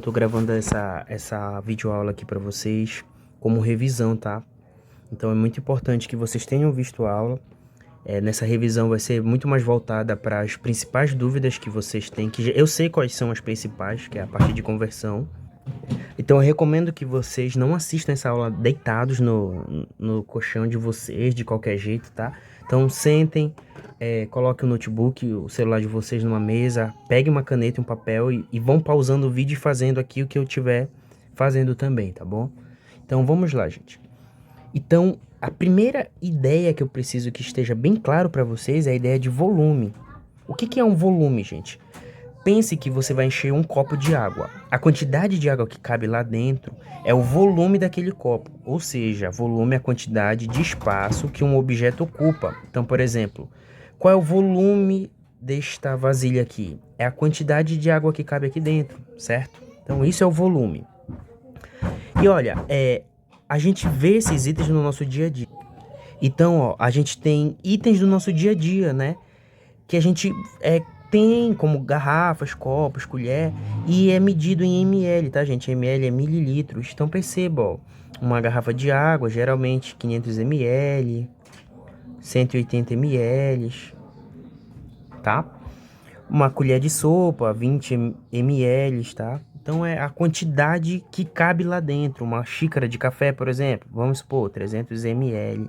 Tô gravando essa videoaula aqui para vocês como revisão, tá? Então é muito importante que vocês tenham visto a aula. Nessa revisão vai ser muito mais voltada para as principais dúvidas que vocês têm, que eu sei quais são as principais, que é a parte de conversão. Então eu recomendo que vocês não assistam essa aula deitados no colchão de vocês, de qualquer jeito, tá? Então sentem, coloquem o notebook, o celular de vocês numa mesa, peguem uma caneta e um papel e vão pausando o vídeo e fazendo aqui o que eu tiver fazendo também, tá bom? Então vamos lá, gente. Então, a primeira ideia que eu preciso que esteja bem claro para vocês é a ideia de volume. O que é um volume, gente? Pense que você vai encher um copo de água. A quantidade de água que cabe lá dentro é o volume daquele copo. Ou seja, volume é a quantidade de espaço que um objeto ocupa. Então, por exemplo, qual é o volume desta vasilha aqui? É a quantidade de água que cabe aqui dentro, certo? Então, isso é o volume. E olha, a gente vê esses itens no nosso dia a dia. Então, ó, a gente tem itens do nosso dia a dia, né? Que a gente tem como garrafas, copos, colher, e é medido em ml, tá, gente? Ml é mililitros. Então perceba, ó, uma garrafa de água, geralmente 500 ml, 180 ml, tá? Uma colher de sopa, 20 ml, tá? Então é a quantidade que cabe lá dentro. Uma xícara de café, por exemplo, vamos supor, 300 ml.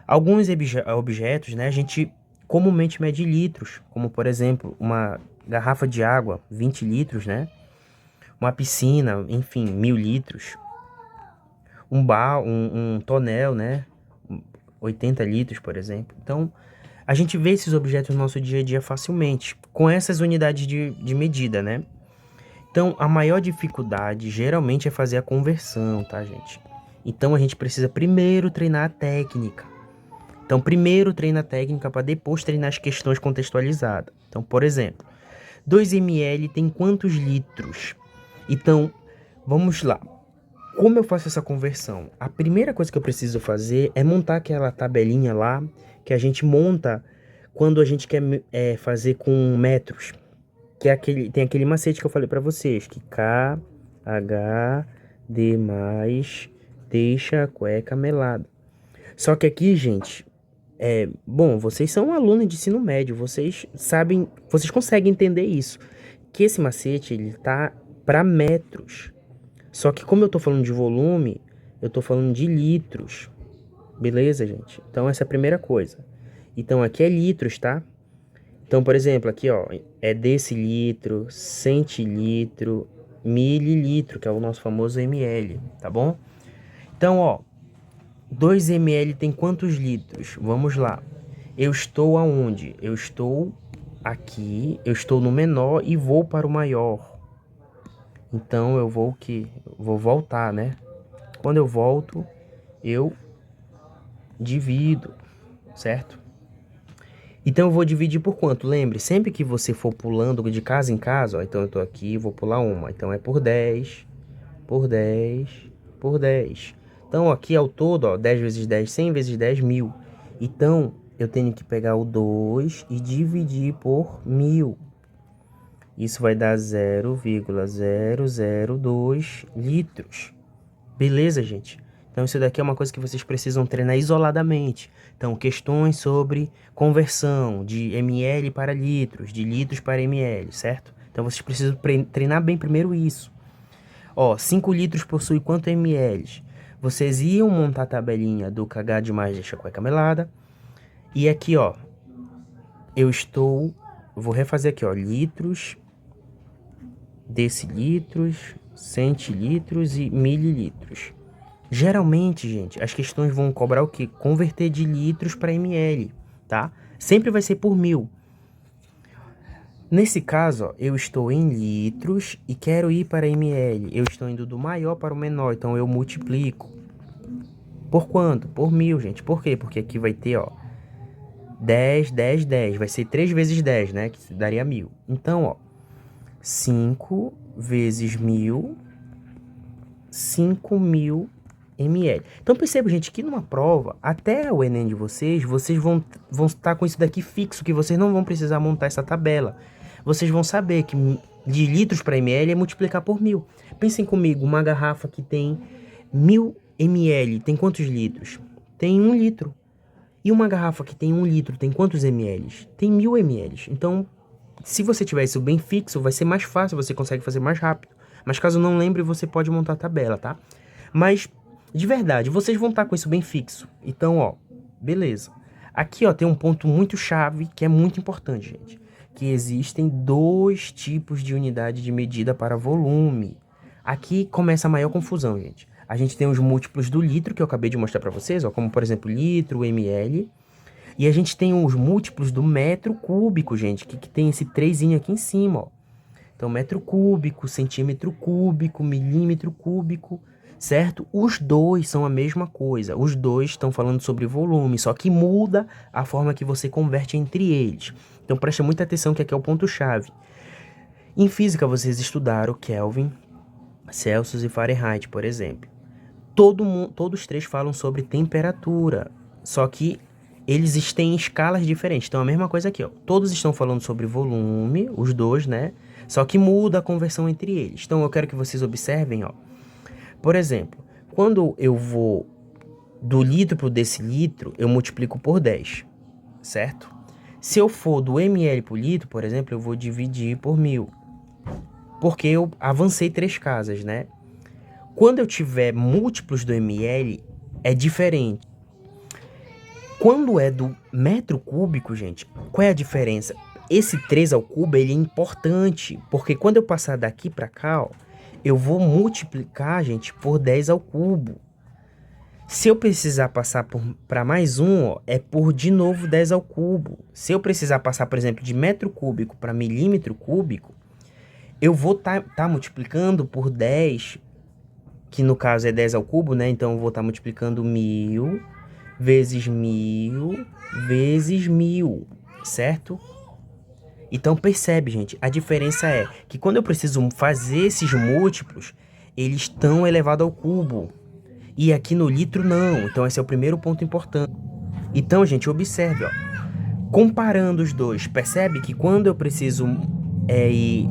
Alguns objetos, né, a gente comumente mede litros, como por exemplo, uma garrafa de água, 20 litros, né? Uma piscina, enfim, 1000 litros. Um tonel, né? 80 litros, por exemplo. Então, a gente vê esses objetos no nosso dia a dia facilmente, com essas unidades de medida, né? Então, a maior dificuldade geralmente é fazer a conversão, tá, gente? Então, a gente precisa primeiro treinar a técnica. Então, primeiro treina a técnica para depois treinar as questões contextualizadas. Então, por exemplo, 2 ml tem quantos litros? Então, vamos lá. Como eu faço essa conversão? A primeira coisa que eu preciso fazer é montar aquela tabelinha lá que a gente monta quando a gente quer fazer com metros. Que é tem aquele macete que eu falei para vocês, que K, H, D mais, deixa a cueca melada. Só que aqui, gente, bom, vocês são alunos de ensino médio, vocês sabem, vocês conseguem entender isso. Que esse macete, ele tá para metros. Só que como eu tô falando de volume, eu tô falando de litros. Beleza, gente? Então essa é a primeira coisa. Então aqui é litros, tá? Então, por exemplo, aqui, ó, é decilitro, centilitro, mililitro, que é o nosso famoso ml, tá bom? Então, ó, 2 ml tem quantos litros? Vamos lá. Eu estou aonde? Eu estou aqui, eu estou no menor e vou para o maior. Então eu vou vou voltar, né? Quando eu volto, eu divido, certo? Então eu vou dividir por quanto? Lembre, sempre que você for pulando de casa em casa, ó, então eu tô aqui, vou pular uma. Então é por 10, por 10, por 10. Então aqui ao todo, ó, 10 vezes 10, 100 vezes 10, 1000. Então eu tenho que pegar o 2 e dividir por 1000. Isso vai dar 0,002 litros. Beleza, gente? Então isso daqui é uma coisa que vocês precisam treinar isoladamente. Então, questões sobre conversão de ml para litros, de litros para ml, certo? Então vocês precisam treinar bem primeiro isso. Ó, 5 litros possui quanto ml? Vocês iam montar a tabelinha do KH de mais deixa a cueca melada. E aqui, ó, vou refazer aqui, ó, litros, decilitros, centilitros e mililitros. Geralmente, gente, as questões vão cobrar o quê? Converter de litros para ml, tá? Sempre vai ser por 1000. Nesse caso, ó, eu estou em litros e quero ir para ml. Eu estou indo do maior para o menor, então eu multiplico. Por quanto? Por 1000, gente. Por quê? Porque aqui vai ter, ó, 10, 10, 10. Vai ser 3 vezes 10, né? Que daria 1000. Então, ó, 5 vezes 1000, 5000 ml. Então perceba, gente, que numa prova, até o Enem de vocês vão estar com isso daqui fixo, que vocês não vão precisar montar essa tabela. Vocês vão saber que de litros para ml é multiplicar por 1000. Pensem comigo, uma garrafa que tem 1000 ml, tem quantos litros? Tem 1 litro. E uma garrafa que tem 1 litro, tem quantos ml? Tem 1000 ml. Então, se você tiver isso bem fixo, vai ser mais fácil, você consegue fazer mais rápido. Mas caso não lembre, você pode montar a tabela, tá? Mas, de verdade, vocês vão estar com isso bem fixo. Então, ó, beleza. Aqui, ó, tem um ponto muito chave que é muito importante, gente. Que existem 2 tipos de unidade de medida para volume. Aqui começa a maior confusão, gente. A gente tem os múltiplos do litro, que eu acabei de mostrar para vocês, ó, como, por exemplo, litro, ml. E a gente tem os múltiplos do metro cúbico, gente, que tem esse 3zinho aqui em cima, ó. Então, metro cúbico, centímetro cúbico, milímetro cúbico, certo? Os dois são a mesma coisa. Os dois estão falando sobre volume, só que muda a forma que você converte entre eles. Então, preste muita atenção que aqui é o ponto-chave. Em física, vocês estudaram Kelvin, Celsius e Fahrenheit, por exemplo. Todos três falam sobre temperatura, só que eles têm escalas diferentes. Então, a mesma coisa aqui, ó. Todos estão falando sobre volume, os dois, né? Só que muda a conversão entre eles. Então, eu quero que vocês observem, ó. Por exemplo, quando eu vou do litro para o decilitro, eu multiplico por 10, certo? Se eu for do ml por litro, por exemplo, eu vou dividir por 1000. Porque eu avancei 3 casas, né? Quando eu tiver múltiplos do ml, é diferente. Quando é do metro cúbico, gente, qual é a diferença? Esse 3 ao cubo, ele é importante, porque quando eu passar daqui para cá, ó, eu vou multiplicar, gente, por 10 ao cubo. Se eu precisar passar para mais um, ó, é por, de novo, 10 ao cubo. Se eu precisar passar, por exemplo, de metro cúbico para milímetro cúbico, eu vou tá multiplicando por 10, que no caso é 10 ao cubo, né? Então eu vou estar multiplicando 1000 vezes 1000 vezes 1000, certo? Então percebe, gente, a diferença é que quando eu preciso fazer esses múltiplos, eles estão elevados ao cubo. E aqui no litro não. Então esse é o primeiro ponto importante. Então, gente, observe, ó. Comparando os dois, percebe que quando eu preciso ir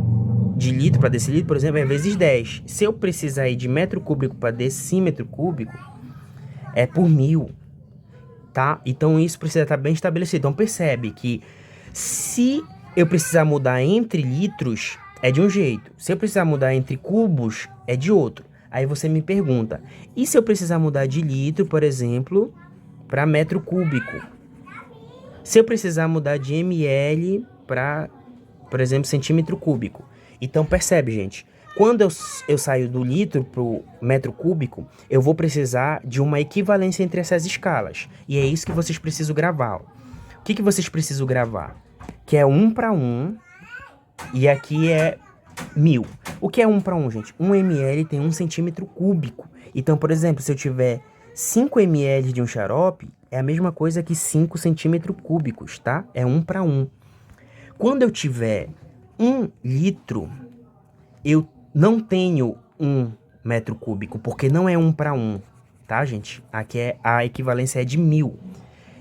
de litro para decilitro, por exemplo, é vezes 10. Se eu precisar ir de metro cúbico para decímetro cúbico, é por 1000, tá? Então isso precisa estar bem estabelecido. Então percebe que se eu precisar mudar entre litros, é de um jeito. Se eu precisar mudar entre cubos, é de outro. Aí você me pergunta, e se eu precisar mudar de litro, por exemplo, para metro cúbico? Se eu precisar mudar de ml para, por exemplo, centímetro cúbico? Então percebe, gente, quando eu saio do litro para o metro cúbico, eu vou precisar de uma equivalência entre essas escalas. E é isso que vocês precisam gravar, ó. O que vocês precisam gravar? Que é 1 para 1 e aqui é 1000. O que é 1 para 1, gente? 1 ml tem 1 centímetro cúbico. Então, por exemplo, se eu tiver 5 ml de um xarope, é a mesma coisa que 5 centímetros cúbicos, tá? É 1 para 1. Quando eu tiver 1 litro, eu não tenho 1 metro cúbico, porque não é 1 para 1, tá, gente? Aqui a equivalência é de 1000.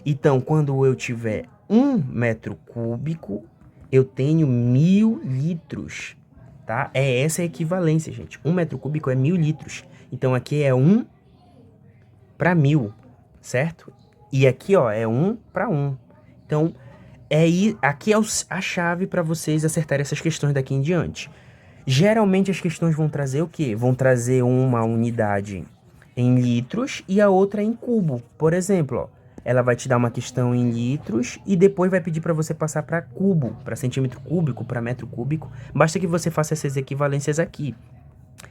Então, quando eu tiver 1 metro cúbico, eu tenho 1000 litros, tá? É essa a equivalência, gente. 1 metro cúbico é 1000 litros. Então, aqui é 1 para 1000, certo? E aqui, ó, é 1 para 1. Então, aqui é a chave para vocês acertarem essas questões daqui em diante. Geralmente, as questões vão trazer o quê? Vão trazer uma unidade em litros e a outra em cubo. Por exemplo, ó, ela vai te dar uma questão em litros e depois vai pedir para você passar para cubo, para centímetro cúbico, para metro cúbico. Basta que você faça essas equivalências aqui.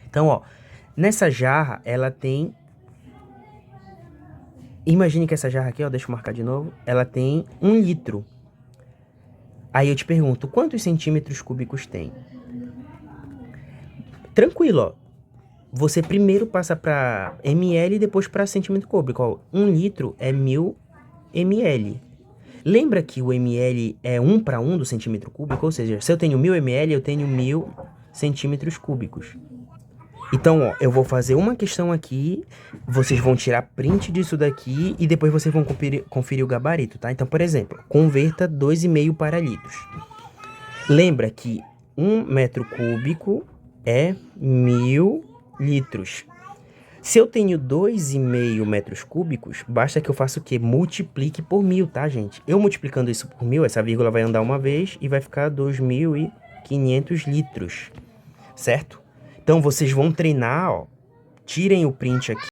Então, ó, nessa jarra, ela tem... Imagine que essa jarra aqui, ó, deixa eu marcar de novo, ela tem 1 litro. Aí eu te pergunto, quantos centímetros cúbicos tem? Tranquilo, ó. Você primeiro passa para ml e depois para centímetro cúbico. Ó, 1 litro é 1000 ml. Lembra que o ml é 1 para 1 do centímetro cúbico? Ou seja, se eu tenho 1000 ml, eu tenho 1000 centímetros cúbicos. Então, ó, eu vou fazer uma questão aqui, vocês vão tirar print disso daqui e depois vocês vão conferir o gabarito, tá? Então, por exemplo, converta 2,5 para litros. Lembra que 1 metro cúbico é 1.000 litros. Se eu tenho 2,5 metros cúbicos, basta que eu faça o quê? Multiplique por 1.000, tá, gente? Eu multiplicando isso por 1.000, essa vírgula vai andar uma vez e vai ficar 2.500 litros, certo? Então, vocês vão treinar, ó. Tirem o print aqui.